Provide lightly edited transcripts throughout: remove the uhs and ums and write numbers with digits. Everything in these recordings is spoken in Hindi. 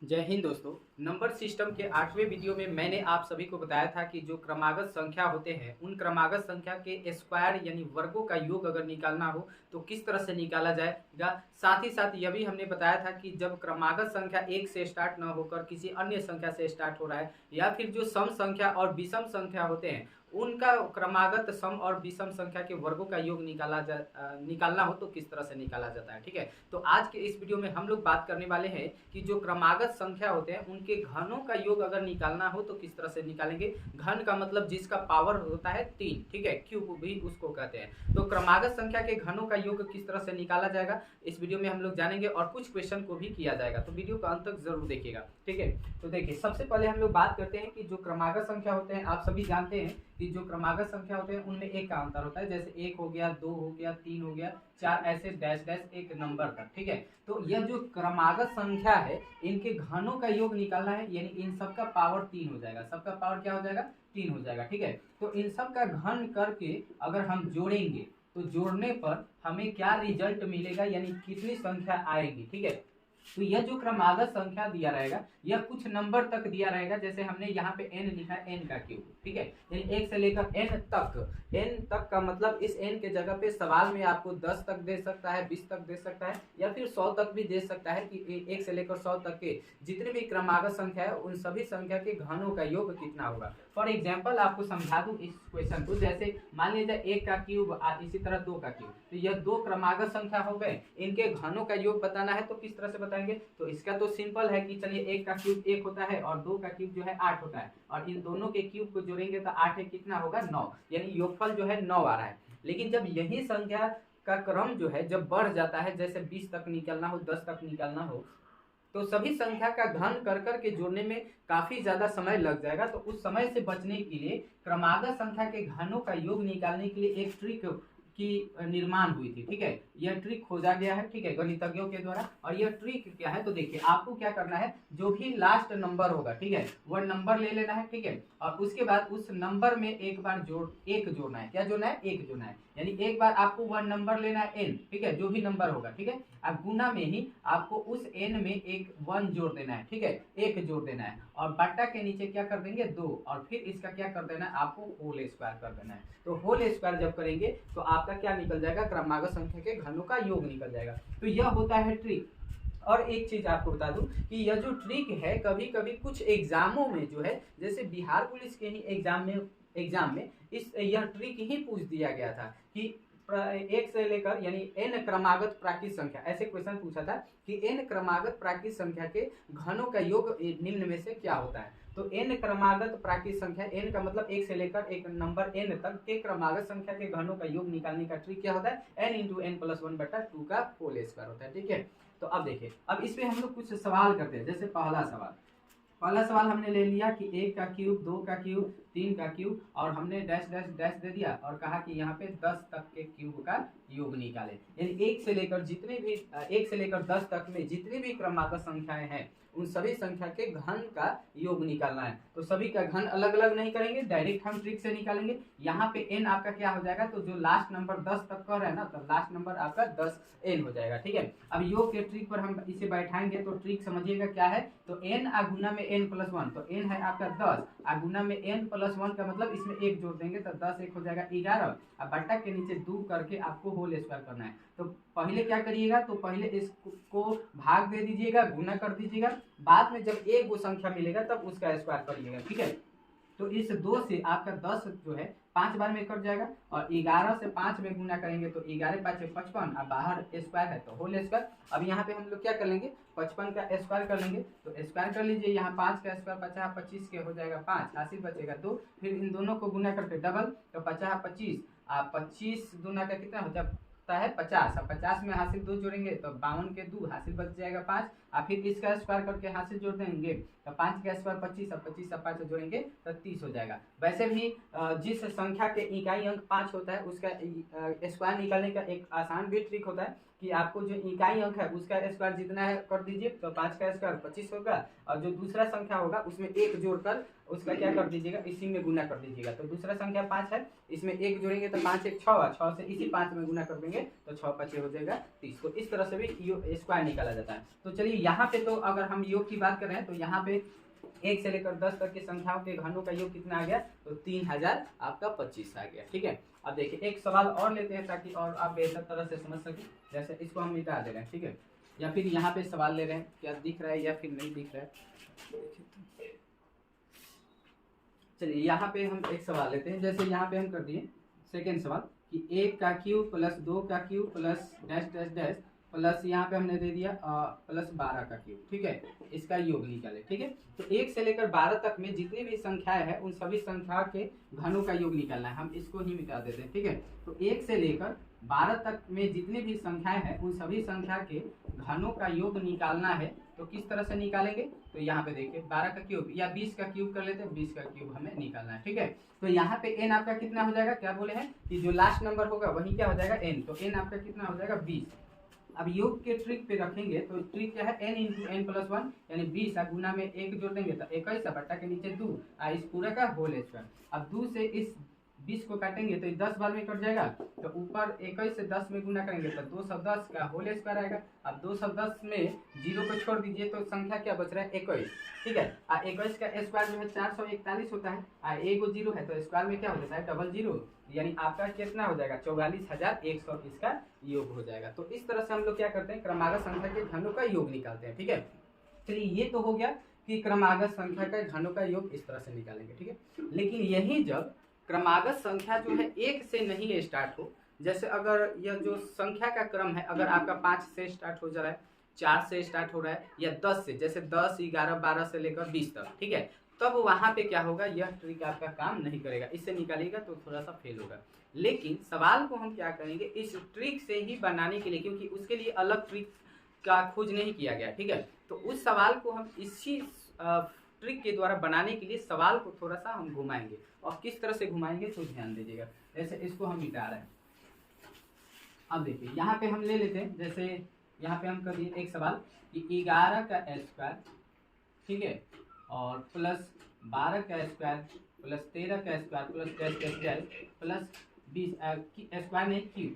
जय हिंद दोस्तों। नंबर सिस्टम के 8वें वीडियो में मैंने आप सभी को बताया था कि जो क्रमागत संख्या होते हैं उन क्रमागत संख्या के स्क्वायर यानी वर्गों का योग अगर निकालना हो तो किस तरह से निकाला जाएगा। साथ ही साथ यह भी हमने बताया था कि जब क्रमागत संख्या एक से स्टार्ट न होकर किसी अन्य संख्या से स्टार्ट हो रहा है या फिर जो सम संख्या और विषम संख्या होते हैं उनका क्रमागत सम और विषम संख्या के वर्गों का योग निकालना हो तो किस तरह से निकाला जाता है। ठीक है, तो आज के इस वीडियो में हम लोग बात करने वाले हैं कि जो क्रमागत संख्या होते हैं उनके घनों का योग अगर निकालना हो तो किस तरह से निकालेंगे। घन का मतलब जिसका पावर होता है 3, ठीक है, क्यूब भी उसको कहते हैं। तो क्रमागत संख्या के घनों का योग किस तरह से निकाला जाएगा इस वीडियो में हम लोग जानेंगे और कुछ क्वेश्चन को भी किया जाएगा, तो वीडियो का अंत तक जरूर देखिएगा। ठीक है, तो देखिए सबसे पहले हम लोग बात करते हैं कि जो क्रमागत संख्या होते हैं आप सभी जानते हैं कि जो क्रमागत संख्या होते हैं उनमें एक का अंतर होता है, जैसे 1 हो गया, 2 हो गया, 3 हो गया, 4, ऐसे डैश डैश एक नंबर तक। ठीक है, तो यह जो क्रमागत संख्या है इनके घनों का योग निकालना है, यानी इन सब का पावर 3 हो जाएगा। सबका पावर क्या हो जाएगा? 3 हो जाएगा। ठीक है, तो इन सब का घन करके अगर हम जोड़ेंगे तो जोड़ने पर हमें क्या रिजल्ट मिलेगा, यानी कितनी संख्या आएगी। ठीक है, तो यह जो क्रमागत संख्या दिया रहेगा यह कुछ नंबर तक दिया रहेगा, जैसे हमने यहाँ पे n लिखा है, n का क्यूब। ठीक है, यानी 1 से लेकर n तक का मतलब इस n के जगह पे सवाल में आपको 10 तक दे सकता है, 20 तक दे सकता है या फिर 100 तक भी दे सकता है कि 1 से लेकर 100 तक के जितने भी क्रमागत संख्या है उन सभी संख्या के घनों का योग कितना होगा। फॉर एग्जाम्पल आपको समझा दूं इस क्वेश्चन को, जैसे मान लीजिए 1 का क्यूब इसी तरह 2 का क्यूब, तो यह दो क्रमागत संख्या हो गए, इनके घनों का योग बताना है तो किस तरह से बताएंगे। तो इसका तो सिंपल है कि चलिए 1 का क्यूब 1 होता है और 2 का क्यूब जो है 8 होता है, और इन दोनों के क्यूब को जोड़ेंगे तो 8 है कितना होगा? 9, यानी योगफल जो है 9 आ रहा है। लेकिन जब यही संख्या का क्रम जो है जब बढ़ जाता है, जैसे 20 तक निकलना हो, 10 तक निकलना हो, तो सभी संख्या का घन कर कर के जोड़ने में काफी ज्यादा समय लग जाएगा। तो उस समय से बचने के लिए क्रमागत संख्या के घनों का योग निकालने के लिए एक ट्रिक की निर्माण हुई थी। ठीक है, यह ट्रिक खोजा गया है, ठीक है, गणितज्ञों के द्वारा। और यह ट्रिक क्या है, तो देखिए आपको क्या करना है, जो भी लास्ट नंबर होगा, ठीक है, वह नंबर ले लेना है। ठीक है, और उसके बाद उस नंबर में एक बार एक जोड़ना है। क्या जोड़ना है? एक जोड़ना है, यानी एक बार आपको वह नंबर लेना है n, ठीक है, जो भी नंबर होगा। ठीक है, अब गुना में ही आपको उस n में एक 1 जोड़ देना है। ठीक है, एक जोड़ देना है और बट्टा के नीचे क्या कर देंगे? 2, और फिर इसका क्या कर देना है? आपको होल स्क्वायर कर देना है। तो होल स्क्वायर जब करेंगे तो आपका क्या निकल जाएगा? क्रमागत संख्या के घनों का योग निकल जाएगा। तो यह होता है ट्रिक। और एक चीज आपको बता दूं कि यह जो ट्रिक है कभी कभी कुछ एग्जामों में जो है, जैसे बिहार पुलिस के ही एग्जाम में यह ट्रिक ही पूछ दिया गया था कि 1 से लेकर यानी n क्रमागत प्राकृत संख्या, ऐसे क्वेश्चन पूछा था कि n क्रमागत प्राकृत संख्या के घनों का योग निम्न में से क्या होता है। तो n क्रमागत प्राकृत संख्या, n का मतलब 1 से लेकर एक नंबर n तक के क्रमागत संख्या के घनों का योग निकालने का ट्रिक क्या होता है? n इंटू n प्लस 1/2 का होल स्क्वायर होता है। ठीक है, तो अब देखिए, अब इस पे हम लोग कुछ सवाल करते हैं। जैसे पहला सवाल हमने ले लिया कि 1 का क्यूब, 2 का क्यूब, 3 का क्यूब, और हमने डैश डैश डैश दे दिया और कहा कि यहाँ पे 10 तक के क्यूब का योग निकाले। यानी 1 से लेकर 10 तक में जितनी भी क्रमागत संख्याएं हैं उन सभी संख्या के घन का योग निकालना है। तो सभी का घन अलग अलग नहीं करेंगे, डायरेक्ट हम ट्रिक से निकालेंगे। यहाँ पे n आपका क्या हो जाएगा, तो जो लास्ट नंबर 10 तक कह रहा है ना, तो लास्ट नंबर आपका 10n हो जाएगा। ठीक है, अब योग के ट्रिक पर हम इसे बैठाएंगे तो ट्रिक समझिएगा क्या है। तो n गुना में n प्लस 1, तो n है आपका 10, गुना में n प्लस 1 का मतलब इसमें 1 जोड़ देंगे तो 10 1 हो जाएगा 11, अब बट्टा के नीचे 2 करके आपको होल स्क्वायर करना है। तो पहले क्या करिएगा, तो पहले इसको भाग दे दीजिएगा, गुना कर दीजिएगा, बाद में जब एक वो संख्या मिलेगा तब उसका स्क्वायर करिएगा। ठीक है, तो इस 2 से आपका 10 जो है 5 बार में कट जाएगा, और 11 से 5 में गुना करेंगे तो 11 5 55, अब बाहर स्क्वायर है तो होल स्क्वायर। अब यहाँ पे हम लोग क्या कर लेंगे, 55 का स्क्वायर कर लेंगे, तो स्क्वायर कर लीजिए, यहाँ 5 का स्क्वायर 50 25 के हो जाएगा 5, हासिल बचेगा 2, फिर इन दोनों को गुना करके डबल, तो 50 25, 25 गुना का कितना हो जाता है 50, अब 50 में हासिल 2 जोड़ेंगे तो 52 के 2 हासिल बच जाएगा 5, और फिर इसका स्क्वायर करके हासिल जोड़ देंगे तो 5 का स्क्वायर 25, अब 25 से 5 जोड़ेंगे तो 30 हो जाएगा। वैसे भी जिस संख्या के इकाई अंक 5 होता है उसका स्क्वायर निकालने का एक आसान भी ट्रिक होता है कि आपको जो इकाई अंक है उसका स्क्वायर जितना है कर दीजिए, तो 5 का स्क्वायर 25 होगा, और जो दूसरा संख्या होगा उसमें 1 जोड़कर उसका क्या कर दीजिएगा, इसी में गुना कर दीजिएगा। तो दूसरा संख्या 5 है, इसमें 1 जोड़ेंगे तो 5 1 6, 6 से इसी 5 में गुना कर देंगे तो 6 5 हो जाएगा 30। तो इस तरह से भी स्क्वायर निकाला जाता है। तो चलिए यहाँ पे तो अगर हम योग की बात कर रहे हैं तो यहाँ पे 1 से लेकर 10 तक की संख्याओं के घनों का योग कितना आ गया, तो 3000 आपका 25 आ गया। ठीक है, अब देखिए एक सवाल और लेते हैं ताकि और आप बेहतर तरह से समझ सकें। जैसे इसको हम मिटा दे रहे हैं, ठीक है, या फिर यहाँ पे सवाल ले रहे हैं, क्या दिख रहा है या फिर नहीं दिख रहा है। चलिए यहाँ पे हम एक सवाल लेते हैं। जैसे यहाँ पे हम कर दिए सेकेंड सवाल कि 1 का क्यूब प्लस 2 का cube plus dash dash dash plus यहाँ पे हमने दे दिया प्लस 12 का क्यूब। ठीक है, इसका योग निकाले। ठीक है, तो 1 से लेकर 12 तक में जितनी भी संख्याएं हैं उन सभी संख्या के घनों का योग निकालना है। हम इसको ही मिटा देते हैं। ठीक है, तो 1 से लेकर 12 तक में जितनी भी संख्याएं हैं उन सभी संख्या के घनों का योग निकालना है। तो किस तरह से निकालेंगे, तो यहाँ पे देखिए 12 का क्यूब या 20 का क्यूब कर लेते हैं, 20 का क्यूब हमें निकालना है। ठीक है, तो यहाँ पे n आपका कितना हो जाएगा, क्या बोले हैं कि जो लास्ट नंबर होगा वही क्या हो जाएगा n, तो n आपका कितना हो जाएगा 20। अब योग के ट्रिक पे रखेंगे तो ट्रिक क्या है, n इंटू एन प्लस 1 यानी 20 गुना में 1 जोड़ देंगे तो 21 बट्टा के नीचे 2 इस पूरा का होल स्क्वायर। अब 2 से इस 20 को काटेंगे तो 10 बार में कट जाएगा, तो ऊपर 21 से 10 में गुना करेंगे तो 210 का होल स्क्वायर आएगा। अब 210 में 0 को छोड़ दीजिए तो संख्या क्या बच रहा है 21। ठीक है, 21 का स्क्वायर जो है 441 होता है, एगो 0 है तो स्क्वायर में क्या हो जाता है डबल 0, यानी आपका कितना हो जाएगा 44,100 इसका योग हो जाएगा। तो इस तरह से हम लोग क्या करते हैं, क्रमागत संख्या के घनों का योग निकालते हैं। ठीक है, चलिए ये तो हो गया कि क्रमागत संख्या का घनों का योग इस तरह से निकालेंगे। ठीक है, लेकिन यही जब क्रमागत संख्या जो है 1 से नहीं स्टार्ट हो, जैसे अगर यह जो संख्या का क्रम है अगर आपका 5 से स्टार्ट हो जा रहा है, 4 से स्टार्ट हो रहा है या 10 से, जैसे 10 11 12 से लेकर 20 तक, ठीक है, तब वहां पे क्या होगा, यह ट्रिक आपका काम नहीं करेगा, इससे निकालिएगा तो थोड़ा सा फेल होगा। लेकिन सवाल को हम क्या करेंगे इस ट्रिक से ही बनाने के लिए, क्योंकि उसके लिए अलग ट्रिक का खोज नहीं किया गया। ठीक है, तो उस सवाल को हम इसी ट्रिक के द्वारा बनाने के लिए सवाल को थोड़ा सा हम घुमाएंगे, और किस तरह से घुमाएंगे तो ध्यान दीजिएगा। जैसे इसको हम मिटा रहे हैं, अब देखिए यहाँ पे हम ले लेते हैं, जैसे यहाँ पे हम कर दिए एक सवाल कि 11 का स्क्वायर, ठीक है, और प्लस 12 का स्क्वायर प्लस 13 का square plus dash dash dash plus 20 square नहीं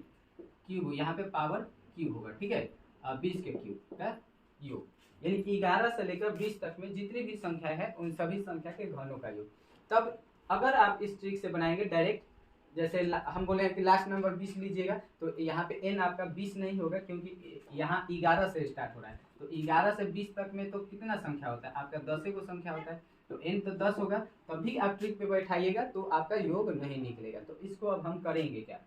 क्यूब यहाँ पे पावर क्यूब होगा। ठीक है, 20 के क्यूब का योग, यानी 11 से लेकर 20 तक में जितनी भी संख्या है उन सभी संख्या के घनों का योग। तब अगर आप इस ट्रिक से बनाएंगे डायरेक्ट, जैसे हम बोले हैं कि लास्ट नंबर 20 लीजिएगा, तो यहाँ पे n आपका 20 नहीं होगा क्योंकि यहाँ 11 से स्टार्ट हो रहा है। तो 11 से 20 तक में तो कितना संख्या होता है आपका 10 को संख्या होता है, तो n तो 10 होगा, तभी आप ट्रिक पे बैठाइएगा तो आपका योग नहीं निकलेगा। तो इसको अब हम करेंगे क्या,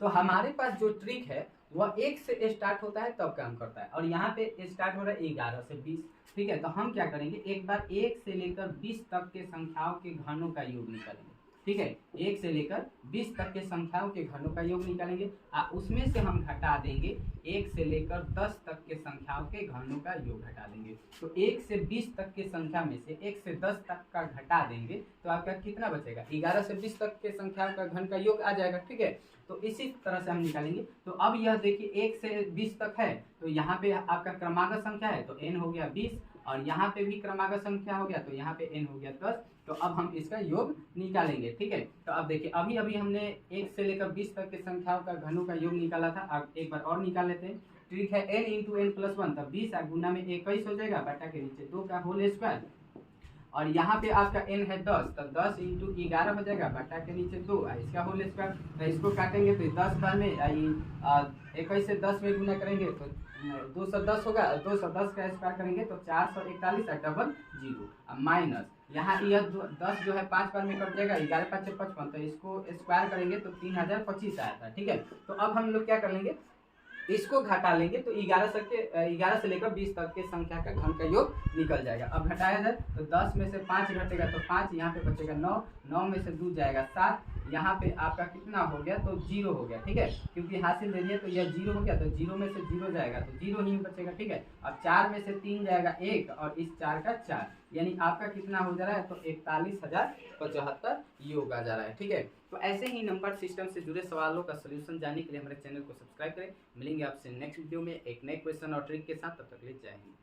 तो हमारे पास जो ट्रिक है वह 1 से स्टार्ट होता है तब काम करता है, और यहाँ पे स्टार्ट हो रहा है 11 से 20। ठीक है, तो हम क्या करेंगे, एक बार 1 से लेकर 20 तक के संख्याओं के घनों का योग निकालेंगे। ठीक है, 1 से लेकर 20 तक के संख्याओं के घनों का योग निकालेंगे, उसमें से हम घटा देंगे 1 से लेकर 10 तक के संख्याओं के घनों का योग घटा देंगे। तो 1 से 20 तक के संख्या में से 1 से 10 तक का घटा देंगे तो आपका कितना बचेगा, 11 से 20 तक के संख्याओं का घन का योग आ जाएगा। ठीक है, तो इसी तरह से हम निकालेंगे। तो अब यह देखिए 1 से 20 तक है, तो यहाँ पे आपका क्रमागत संख्या है तो n हो गया 20, और यहाँ पे भी क्रमागत संख्या हो गया तो यहाँ पे n हो गया 10। तो अब हम इसका योग निकालेंगे। ठीक है, तो अब देखिए अभी अभी हमने 1 से लेकर 20 तक के संख्याओं का घनों का योग निकाला था, अब एक बार और निकाल लेते हैं। ट्रिक है n इंटू एन प्लस 1, तब 20 गुना में 21 हो जाएगा, बटा के नीचे 2 का होल स्क्वायर, और यहाँ पे आपका n है 10, तो 10 इंटू 11 हो जाएगा, बटा के नीचे 2 इसका होल स्क्वायर। तो इसको काटेंगे तो 10 बार में 21 से 10 में गुना करेंगे तो 210 होगा, 210 का स्क्वायर करेंगे तो 441 डबल 0 माइनस यहाँ यह 10 जो है 5 बार में कट जाएगा, 11 5 55, तो इसको स्क्वायर करेंगे तो 3025 आया था। ठीक है, तो अब हम लोग क्या कर लेंगे, इसको घटा लेंगे तो 11 से लेकर 20 तक के संख्या का घन का योग निकल जाएगा। अब घटाया जाए तो 10 में से 5 घटेगा तो 5, यहाँ पे बचेगा 9, 9 में से 2 जाएगा 7, यहाँ पे आपका कितना हो गया तो 0 हो गया। ठीक है, क्योंकि हासिल दे दिया तो यह 0 हो गया, तो 0 में से 0 जाएगा तो 0 ही बचेगा। ठीक है, अब 4 में से 3 जाएगा 1, और इस 4 का 4, यानी आपका कितना हो जा रहा है, तो 41,075 योग आ जा रहा है। ठीक है, तो ऐसे ही नंबर सिस्टम से जुड़े सवालों का सोल्यूशन जानने के लिए हमारे चैनल को सब्सक्राइब करें। मिलेंगे आपसे नेक्स्ट वीडियो में एक नए क्वेश्चन और ट्रिक के साथ, तब तक के लिए जय हिंद।